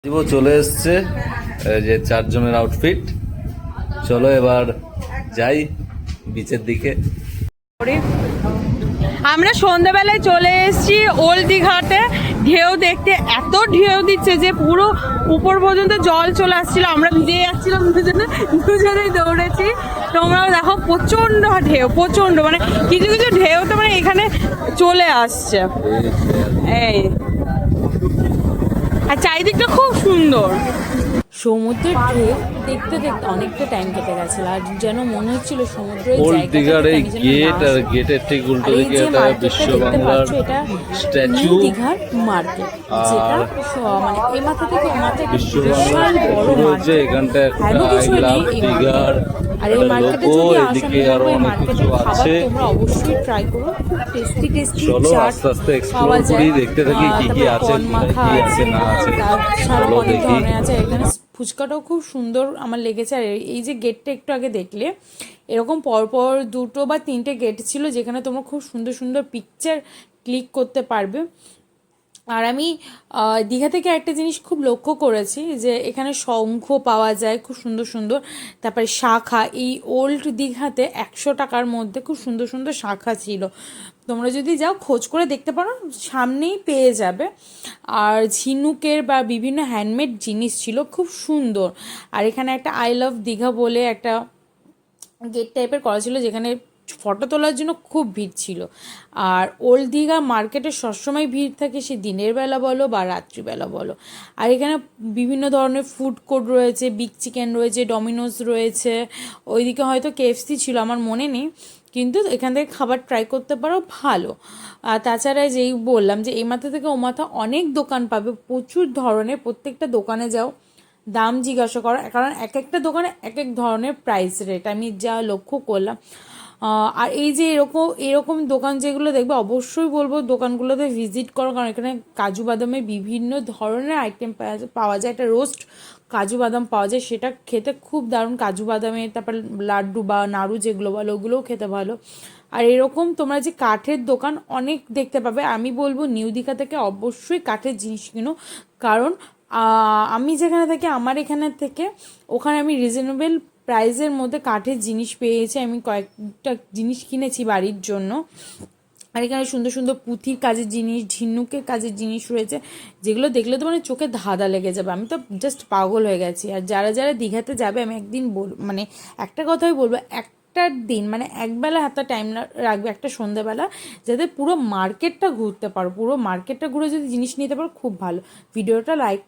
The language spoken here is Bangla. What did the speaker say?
চলে এসছে যে চারজনের আউটফিট। চলো এবার যাই বিচের দিকে। আমরা সন্ধ্যাবেলায় চলে এসেছি ওল্ড দীঘাতে। ঢেউ দেখতে, এত ঢেউ দিচ্ছে যে পুরো উপর পর্যন্ত জল চলে আসছিল। আমরা ভিজে যাচ্ছিলাম, দুজনেই দৌড়েছি। তোমরাও দেখো প্রচণ্ড ঢেউ, প্রচণ্ড মানে কিছু কিছু ঢেউ তো মানে এখানে চলে আসছে। এই আর চারিদিকটা খুব সুন্দর। সমুদ্রের ঢেউ দেখতে দেখতে অনেকটা টাইম কেটে গেছিল, আর যেন মনে হচ্ছিল সমুদ্রের ওল্ড দীঘার এই গেট আর গেটের ঠিক উল্টো দিকে একটা বিশ্ব বাংলার স্ট্যাচু, দীঘার মার্কেট, যেটা মানে এ মাথা থেকে ও মাথা বিশ্ব বাংলার স্ট্যাচু রয়েছে এখানটা একটা আই লাভ দীঘার আর এই মার্কেটে যদি এদিকে আরো অনেক কিছু আছে। তোমরা অবশ্যই ট্রাই করো, খুব টেস্টি টেস্টি চলো আস্তে আস্তে এক্সপ্লোর করি, দেখতে থাকি কি কি আছে, মাখা কি আছে না আছে। চলো অনেক দেখি। ধরনের আছে এখানে। ফুচকাটাও খুব সুন্দর আমার লেগেছে। আর এই যে গেটটা একটু আগে দেখলে, এরকম পরপর দুটো বা তিনটে গেট ছিল যেখানে তোমরা খুব সুন্দর সুন্দর পিকচার ক্লিক করতে পারবে। আর আমি দীঘা থেকে একটা জিনিস খুব লক্ষ্য করেছি যে এখানে শঙ্খ পাওয়া যায় খুব সুন্দর সুন্দর। তারপরে শাঁখা, এই ওল্ড দীঘাতে 100 টাকার মধ্যে খুব সুন্দর সুন্দর শাঁখা ছিল। তোমরা যদি যাও খোঁজ করে দেখতে পারো, সামনেই পেয়ে যাবে। আর ঝিনুকের বা বিভিন্ন হ্যান্ডমেড জিনিস ছিল খুব সুন্দর। আর এখানে একটা আই লাভ দীঘা বলে একটা গেট টাইপের করা ছিল, যেখানে ফটো তোলার জন্য খুব ভিড় ছিল। আর ওল্ড দীঘা মার্কেটে সবসময় ভিড় থাকে, সে দিনের বেলা বলো বা রাত্রিবেলা বলো। আর এখানে বিভিন্ন ধরনের ফুড কোর্ট রয়েছে, বিগ চিকেন রয়েছে, ডমিনোস রয়েছে, ওইদিকে হয়তো কেএফসি ছিল, আমার মনে নেই, কিন্তু এখান থেকে খাবার ট্রাই করতে পারো, ভালো। আর তাছাড়া যেই বললাম যে এই মাথা থেকে ও মাথা অনেক দোকান পাবে, প্রচুর ধরনের। প্রত্যেকটা দোকানে যাও, দাম জিজ্ঞাসা করো, কারণ এক একটা দোকানে এক এক ধরনের প্রাইস রেট, আমি যা লক্ষ্য করলাম। আর এই যে এরকম এরকম দোকান যেগুলো দেখবে, অবশ্যই বলবো দোকানগুলোতে ভিজিট করো, কারণ এখানে কাজু বাদামের বিভিন্ন ধরনের আইটেম পাওয়া যায়। একটা রোস্ট কাজু বাদাম পাওয়া যায়, সেটা খেতে খুব দারুণ। কাজু বাদামের তারপর লাড্ডু বা নাড়ু যেগুলো বলো, ওগুলোও খেতে ভালো। আর এরকম তোমরা যে কাঠের দোকান অনেক দেখতে পাবে। আমি বলবো নিউ দীঘা থেকে অবশ্যই কাঠের জিনিস কিনো, কারণ আমি যেখানে থাকি আমার এখানে থেকে ওখানে আমি রিজনেবল প্রাইসের মধ্যে কাঠের জিনিস পেয়েছি। আমি কয়েকটা জিনিস কিনেছি বাড়ির জন্য। আর এখানে সুন্দর সুন্দর পুঁথির কাজের জিনিস, ঝিনুকের কাজের জিনিস রয়েছে, যেগুলো দেখলে তো মানে চোখে ধাঁধা লেগে যাবে। আমি তো জাস্ট পাগল হয়ে গেছি। আর যারা যারা দীঘাতে যাবে, আমি একদিন মানে একটা কথাই বলবো, একটা দিন মানে একবেলা হাতে টাইম রাখবে, একটা সন্ধ্যাবেলা, যাতে পুরো মার্কেটটা ঘুরতে পারো। পুরো মার্কেটটা ঘুরে যদি জিনিস নিতে পারো, খুব ভালো। ভিডিওটা লাইক